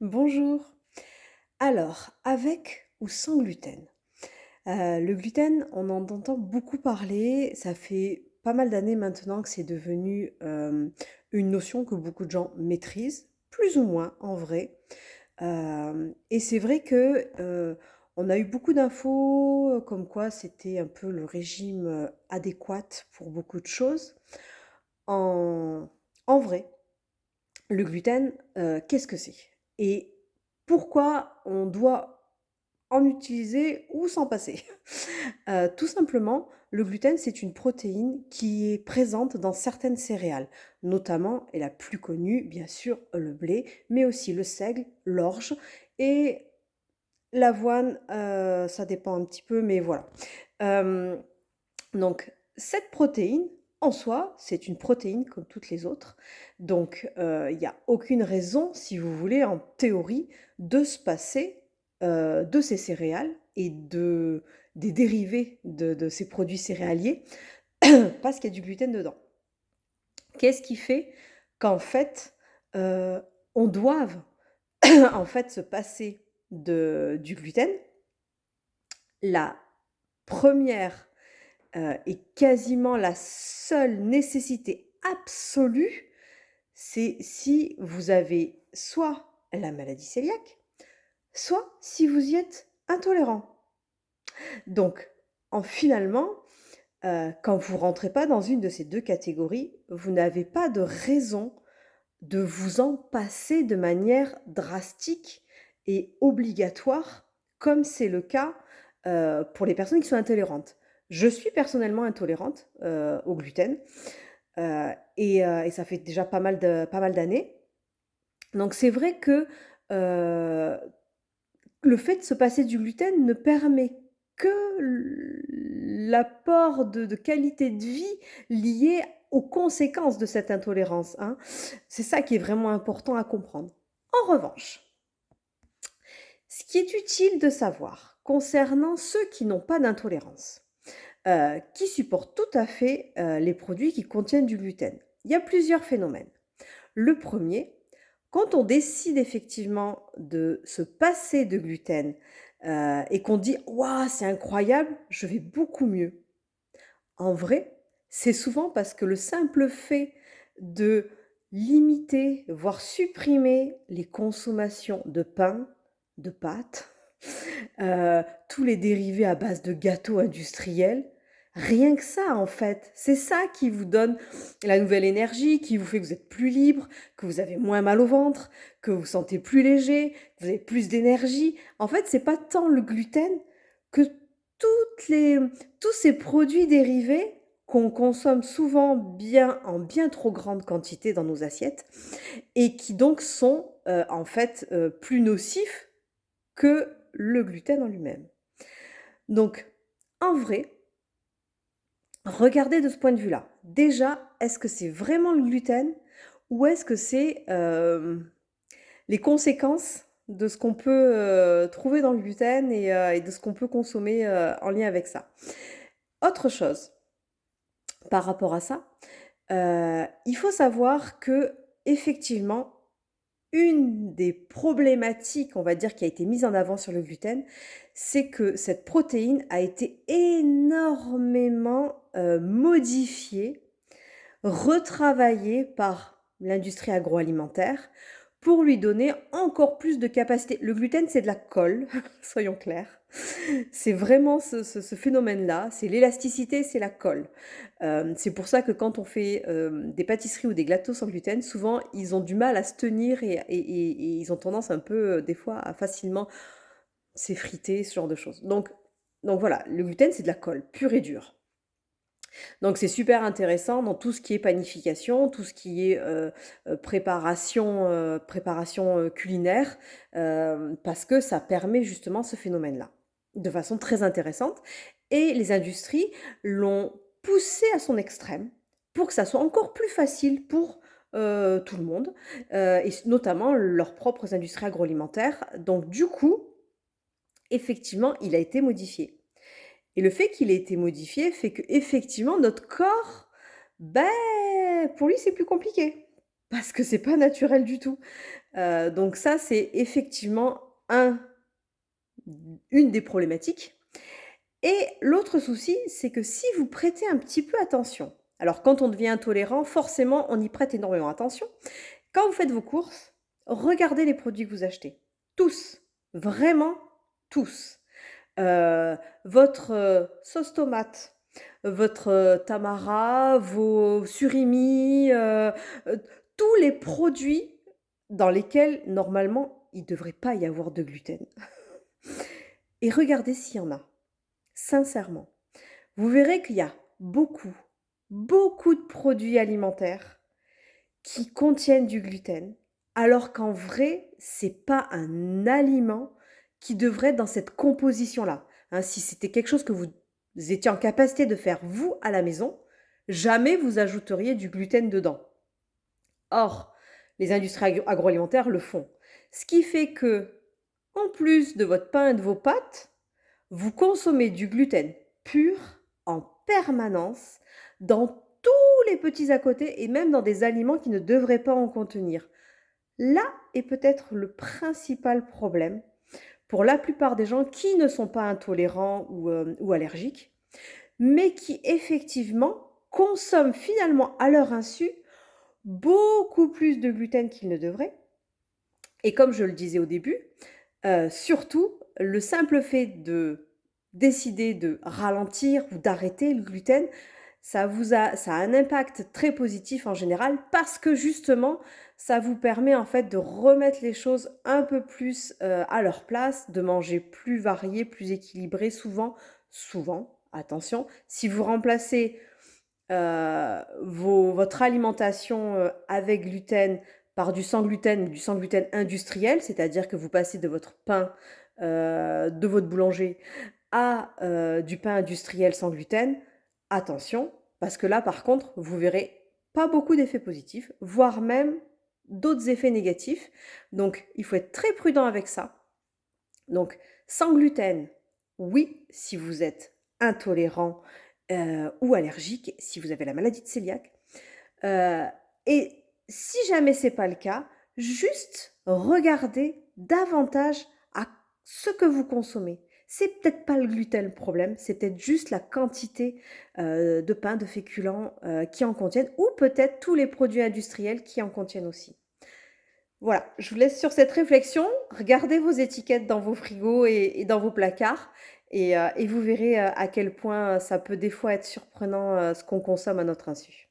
Bonjour. Alors, avec ou sans gluten? Le gluten, on en entend beaucoup parler. Ça fait pas mal d'années maintenant que c'est devenu, une notion que beaucoup de gens maîtrisent, plus ou moins en vrai. Et c'est vrai que, on a eu beaucoup d'infos, comme quoi c'était un peu le régime, adéquat pour beaucoup de choses. En en vrai, le gluten, qu'est-ce que c'est? Et pourquoi on doit en utiliser ou s'en passer? Tout simplement, le gluten, c'est une protéine qui est présente dans certaines céréales, notamment et la plus connue, bien sûr, le blé, mais aussi le seigle, l'orge et l'avoine, ça dépend un petit peu, mais voilà. Hem donc cette protéine, en soi, c'est une protéine comme toutes les autres. Donc il y a aucune raison, si vous voulez, en théorie, de se passer, de ces céréales et des dérivés de ces produits céréaliers parce qu'il y a du gluten dedans. Qu'est-ce qui fait qu'en fait, on doive en fait se passer du gluten? La première et quasiment la seule nécessité absolue, c'est si vous avez soit la maladie cœliaque, soit si vous y êtes intolérant. Donc, en finalement, quand vous rentrez pas dans une de ces 2 catégories, vous n'avez pas de raison de vous en passer de manière drastique et obligatoire, comme c'est le cas, pour les personnes qui sont intolérantes. Je suis personnellement intolérante, au gluten, et ça fait déjà pas mal d'années. Donc c'est vrai que, heu, le fait de se passer du gluten ne permet que l'apport de qualité de vie liée aux conséquences de cette intolérance, hein. C'est ça qui est vraiment important à comprendre. En revanche, ce qui est utile de savoir concernant ceux qui n'ont pas d'intolérance, qui supportent tout à fait, les produits qui contiennent du gluten. Il y a plusieurs phénomènes. Le premier, quand on décide effectivement de se passer de gluten, et qu'on dit: «Waouh, c'est incroyable, je vais beaucoup mieux». En vrai, c'est souvent parce que le simple fait de limiter, voire supprimer les consommations de pain, de pâtes, tous les dérivés à base de gâteaux industriels, rien que ça, en fait, c'est ça qui vous donne la nouvelle énergie, qui vous fait que vous êtes plus libre, que vous avez moins mal au ventre, que vous vous sentez plus léger, que vous avez plus d'énergie. En fait, c'est pas tant le gluten que toutes les tous ces produits dérivés qu'on consomme souvent bien en bien trop grande quantité dans nos assiettes et qui donc sont, en fait, plus nocifs que le gluten en lui-même. Donc en vrai, regardez de ce point de vue-là. Déjà, est-ce que c'est vraiment le gluten ou est-ce que c'est, les conséquences de ce qu'on peut, trouver dans le gluten et de ce qu'on peut consommer, en lien avec ça? Autre chose par rapport à ça, il faut savoir que effectivement, une des problématiques, on va dire, qui a été mise en avant sur le gluten, c'est que cette protéine a été énormément, modifiée, retravaillée par l'industrie agroalimentaire pour lui donner encore plus de capacité. Le gluten, c'est de la colle, soyons clairs. C'est vraiment ce phénomène-là, c'est l'élasticité, c'est la colle. C'est pour ça que quand on fait, des pâtisseries ou des gâteaux sans gluten, souvent ils ont du mal à se tenir et ils ont tendance un peu, des fois à facilement s'effriter, ce genre de choses. Donc voilà, le gluten, c'est de la colle, pure et dure. Donc c'est super intéressant dans tout ce qui est panification, tout ce qui est, préparation, culinaire, parce que ça permet justement ce phénomène-là, de façon très intéressante et les industries l'ont poussé à son extrême pour que ça soit encore plus facile pour, tout le monde, notamment leurs propres industries agroalimentaires. Donc du coup, effectivement, il a été modifié. Et le fait qu'il ait été modifié fait qu'effectivement notre corps, beh, pour lui c'est plus compliqué. Parce que c'est pas naturel du tout. Donc ça, c'est effectivement un une des problématiques. Et l'autre souci, c'est que si vous prêtez un petit peu attention, alors quand on devient intolérant, forcément, on y prête énormément attention. Quand vous faites vos courses, regardez les produits que vous achetez. Tous, vraiment tous. Votre, sauce tomate, votre, tamara, vos surimi, tous les produits dans lesquels, normalement, il ne devrait pas y avoir de gluten et regardez s'il y en a, sincèrement. Vous verrez qu'il y a beaucoup, beaucoup de produits alimentaires qui contiennent du gluten, alors qu'en vrai, c'est pas un aliment qui devrait être dans cette composition-là. Hein, si c'était quelque chose que vous étiez en capacité de faire vous à la maison, jamais vous ajouteriez du gluten dedans. Or, les industries agroalimentaires le font. Ce qui fait que, en plus de votre pain et de vos pâtes, vous consommez du gluten pur en permanence dans tous les petits à côté et même dans des aliments qui ne devraient pas en contenir. Là est peut-être le principal problème pour la plupart des gens qui ne sont pas intolérants ou allergiques, mais qui effectivement consomment finalement à leur insu beaucoup plus de gluten qu'ils ne devraient. Et comme je le disais au début, surtout le simple fait de décider de ralentir ou d'arrêter le gluten, ça a un impact très positif en général parce que justement, ça vous permet en fait de remettre les choses un peu plus, à leur place, de manger plus varié, plus équilibré souvent, attention, si vous remplacez, votre alimentation, avec gluten par du sans gluten ou du sans gluten industriel, c'est-à-dire que vous passez de votre pain, de votre boulanger à, du pain industriel sans gluten, attention, parce que là, par contre, vous verrez pas beaucoup d'effets positifs, voire même d'autres effets négatifs. Donc il faut être très prudent avec ça. Donc sans gluten, oui, si vous êtes intolérant, ou allergique, si vous avez la maladie de cœliaque. Heu et si jamais c'est pas le cas, juste regardez davantage à ce que vous consommez. C'est peut-être pas le gluten le problème, c'est peut-être juste la quantité, de pain, de féculents, qui en contiennent ou peut-être tous les produits industriels qui en contiennent aussi. Voilà, je vous laisse sur cette réflexion. Regardez vos étiquettes dans vos frigos et dans vos placards et vous verrez, à quel point, ça peut des fois être surprenant, ce qu'on consomme à notre insu.